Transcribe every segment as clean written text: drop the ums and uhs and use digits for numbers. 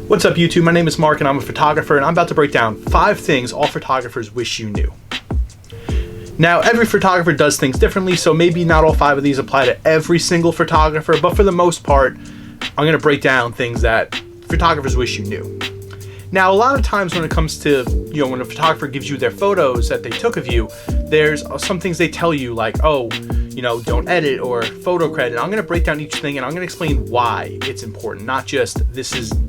What's up YouTube? My name is Mark and I'm a photographer, and I'm about to break down 5 things all photographers wish you knew. Now, every photographer does things differently, so maybe not all 5 of these apply to every single photographer, but for the most part, I'm going to break down things that photographers wish you knew. Now, a lot of times when it comes to, when a photographer gives you their photos that they took of you, there's some things they tell you like, don't edit or photo credit. I'm going to break down each thing and I'm going to explain why it's important, not just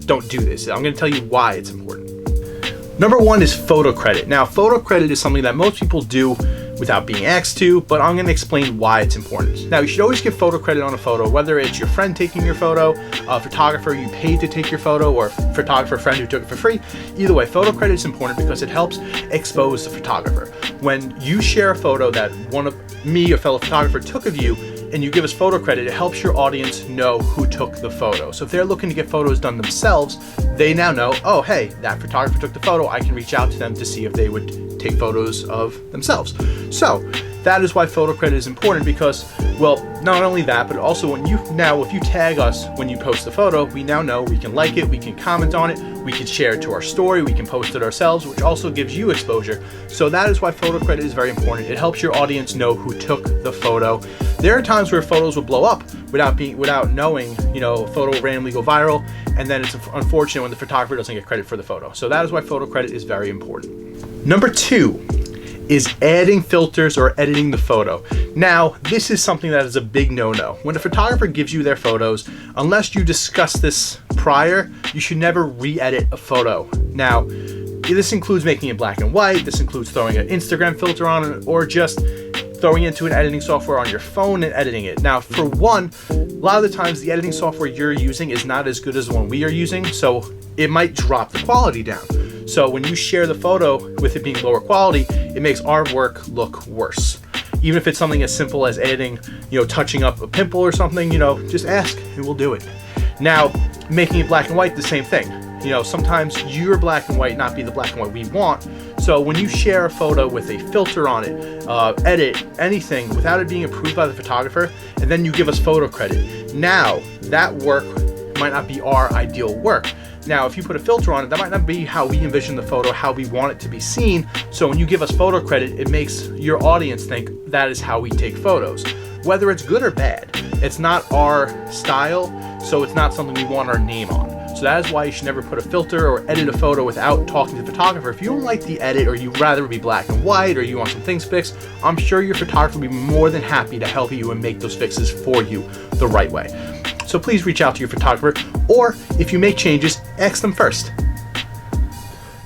don't do this. I'm going to tell you why it's important. Number 1 is photo credit. Now, photo credit is something that most people do without being asked to, but I'm going to explain why it's important. Now, you should always give photo credit on a photo, whether it's your friend taking your photo, a photographer you paid to take your photo, or a photographer friend who took it for free. Either way, photo credit is important because it helps expose the photographer. When you share a photo that a fellow photographer, took of you, and you give us photo credit, it helps your audience know who took the photo. So if they're looking to get photos done themselves, they now know, oh, hey, that photographer took the photo. I can reach out to them to see if they would take photos of themselves. So that is why photo credit is important, because, well, not only that, but also if you tag us when you post the photo, we now know we can like it, we can comment on it, we can share it to our story, we can post it ourselves, which also gives you exposure. So that is why photo credit is very important. It helps your audience know who took the photo. There are times where photos will blow up without knowing, a photo will randomly go viral, and then it's unfortunate when the photographer doesn't get credit for the photo. So that is why photo credit is very important. Number 2 is adding filters or editing the photo. Now, this is something that is a big no-no. When a photographer gives you their photos, unless you discuss this prior, you should never re-edit a photo. Now, this includes making it black and white, this includes throwing an Instagram filter on it, or just throwing it into an editing software on your phone and editing it. Now, for one, a lot of the times the editing software you're using is not as good as the one we are using, so it might drop the quality down. So when you share the photo with it being lower quality, it makes our work look worse. Even if it's something as simple as adding, touching up a pimple or something, just ask and we'll do it. Now, making it black and white, the same thing. Sometimes your black and white not be the black and white we want. So when you share a photo with a filter on it, edit, anything without it being approved by the photographer, and then you give us photo credit, now that work might not be our ideal work. Now, if you put a filter on it, that might not be how we envision the photo, how we want it to be seen. So when you give us photo credit, it makes your audience think that is how we take photos. Whether it's good or bad, it's not our style, so it's not something we want our name on. So that is why you should never put a filter or edit a photo without talking to the photographer. If you don't like the edit, or you'd rather it be black and white, or you want some things fixed, I'm sure your photographer will be more than happy to help you and make those fixes for you the right way. So please reach out to your photographer, or if you make changes, ask them first.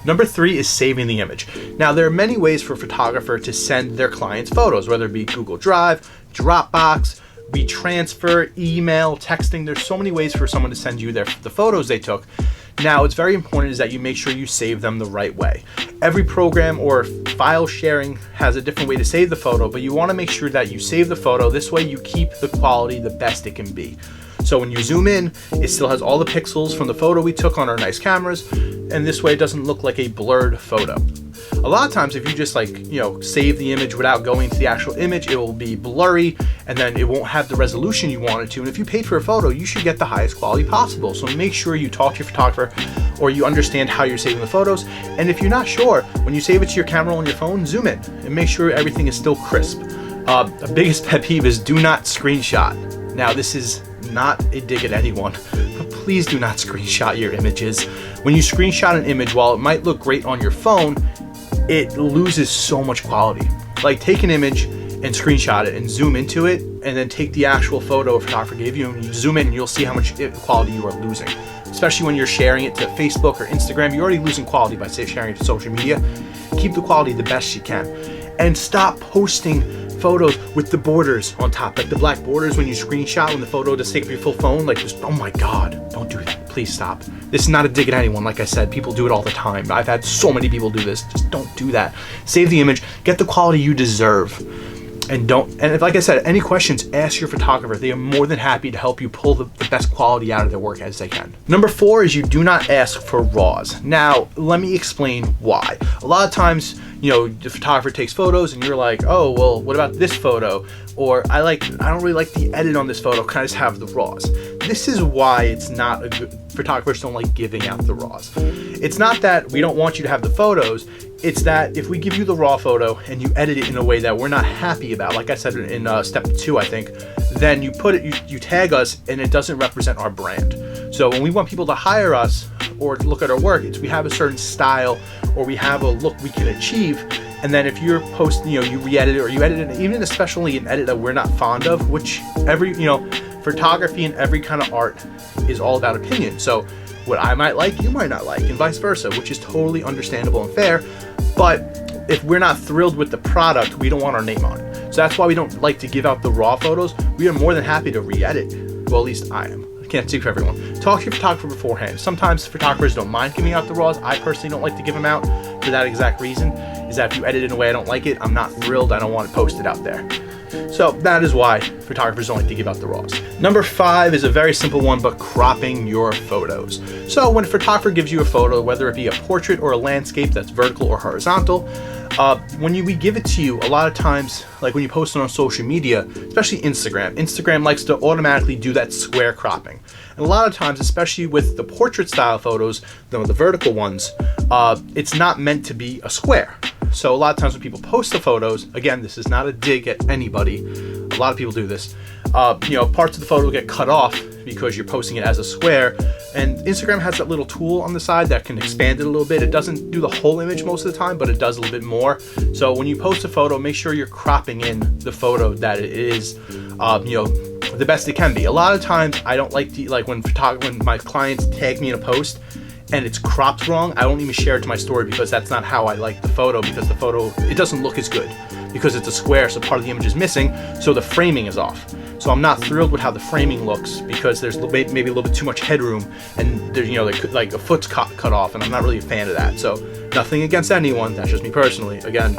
Number 3 is saving the image. Now, there are many ways for a photographer to send their clients photos, whether it be Google Drive, Dropbox, WeTransfer, email, texting. There's so many ways for someone to send you the photos they took. Now, it's very important is that you make sure you save them the right way. Every program or file sharing has a different way to save the photo, but you want to make sure that you save the photo. This way you keep the quality the best it can be. So when you zoom in, it still has all the pixels from the photo we took on our nice cameras, and this way it doesn't look like a blurred photo. A lot of times if you just save the image without going to the actual image, it will be blurry, and then it won't have the resolution you want it to. And if you paid for a photo, you should get the highest quality possible. So make sure you talk to your photographer, or you understand how you're saving the photos. And if you're not sure, when you save it to your camera on your phone, zoom in and make sure everything is still crisp. The biggest pet peeve is do not screenshot. Now, this is not a dig at anyone, but please do not screenshot your images. When you screenshot an image, while it might look great on your phone, it loses so much quality. Like, take an image and screenshot it and zoom into it, and then take the actual photo a photographer gave you and you zoom in, and you'll see how much quality you are losing. Especially when you're sharing it to Facebook or Instagram, you're already losing quality by sharing it to social media. Keep the quality the best you can. And stop posting photos with the borders on top, like the black borders when you screenshot when the photo does take up your full phone. Like, just, oh my God, don't do that. Please stop. This is not a dig at anyone. Like I said, people do it all the time. I've had so many people do this. Just don't do that. Save the image, get the quality you deserve. And if, like I said, any questions, ask your photographer. They are more than happy to help you pull the best quality out of their work as they can. Number 4 is you do not ask for RAWs. Now, let me explain why. A lot of times, the photographer takes photos and you're like, oh, well, what about this photo? Or I don't really like the edit on this photo. Can I just have the RAWs? This is why it's not photographers don't like giving out the RAWs. It's not that we don't want you to have the photos, it's that if we give you the raw photo and you edit it in a way that we're not happy about, like I said in step 2, I think, then you put it, you tag us, and it doesn't represent our brand. So when we want people to hire us or look at our work, it's we have a certain style or we have a look we can achieve. And then if you're posting, you re-edit it or you edit it, even especially an edit that we're not fond of, which photography and every kind of art is all about opinion. So what I might like, you might not like, and vice versa, which is totally understandable and fair. But if we're not thrilled with the product, we don't want our name on it. So that's why we don't like to give out the raw photos. We are more than happy to re-edit. Well, at least I am. I can't speak for everyone. Talk to your photographer beforehand. Sometimes photographers don't mind giving out the raws. I personally don't like to give them out for that exact reason, is that if you edit it in a way I don't like it, I'm not thrilled, I don't want it posted out there. So that is why photographers don't like to give out the raws. Number 5 is a very simple one, but cropping your photos. So when a photographer gives you a photo, whether it be a portrait or a landscape that's vertical or horizontal, when we give it to you, a lot of times, like when you post it on social media, especially Instagram likes to automatically do that square cropping. And a lot of times, especially with the portrait style photos, the vertical ones, it's not meant to be a square. So a lot of times when people post the photos, again, this is not a dig at anybody, a lot of people do this, parts of the photo get cut off because you're posting it as a square, and Instagram has that little tool on the side that can expand it a little bit. It doesn't do the whole image most of the time, but it does a little bit more. So when you post a photo, make sure you're cropping in the photo that it is, the best it can be. A lot of times I don't like to, when my clients tag me in a post and it's cropped wrong, I don't even share it to my story because that's not how I like the photo, because the photo, it doesn't look as good because it's a square, so part of the image is missing, so the framing is off. So I'm not thrilled with how the framing looks because there's maybe a little bit too much headroom, and there's like a foot's cut off, and I'm not really a fan of that. So nothing against anyone, that's just me personally. Again,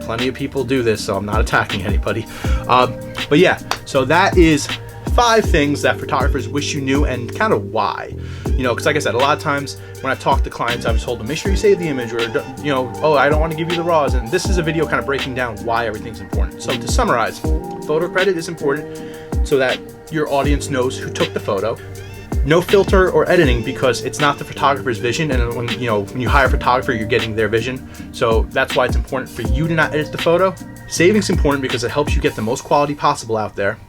plenty of people do this, so I'm not attacking anybody. But yeah, so that is 5 things that photographers wish you knew, and kind of why. Because like I said, a lot of times when I talk to clients, I've told them, make sure you save the image, or, oh, I don't want to give you the raws. And this is a video kind of breaking down why everything's important. So to summarize, photo credit is important so that your audience knows who took the photo. No filter or editing because it's not the photographer's vision, and when you hire a photographer, you're getting their vision. So that's why it's important for you to not edit the photo. Saving's important because it helps you get the most quality possible out there.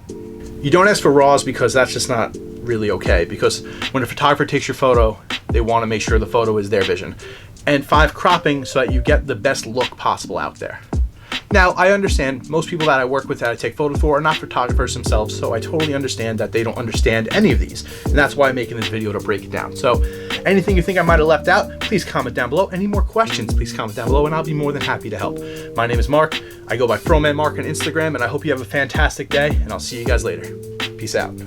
You don't ask for raws because that's just not really okay, because when a photographer takes your photo, they want to make sure the photo is their vision. And 5, cropping so that you get the best look possible out there. Now, I understand most people that I work with that I take photos for are not photographers themselves, so I totally understand that they don't understand any of these, and that's why I'm making this video to break it down. So anything you think I might have left out, please comment down below. Any more questions, please comment down below, and I'll be more than happy to help. My name is Mark. I go by FroManMark on Instagram, and I hope you have a fantastic day, and I'll see you guys later. Peace out.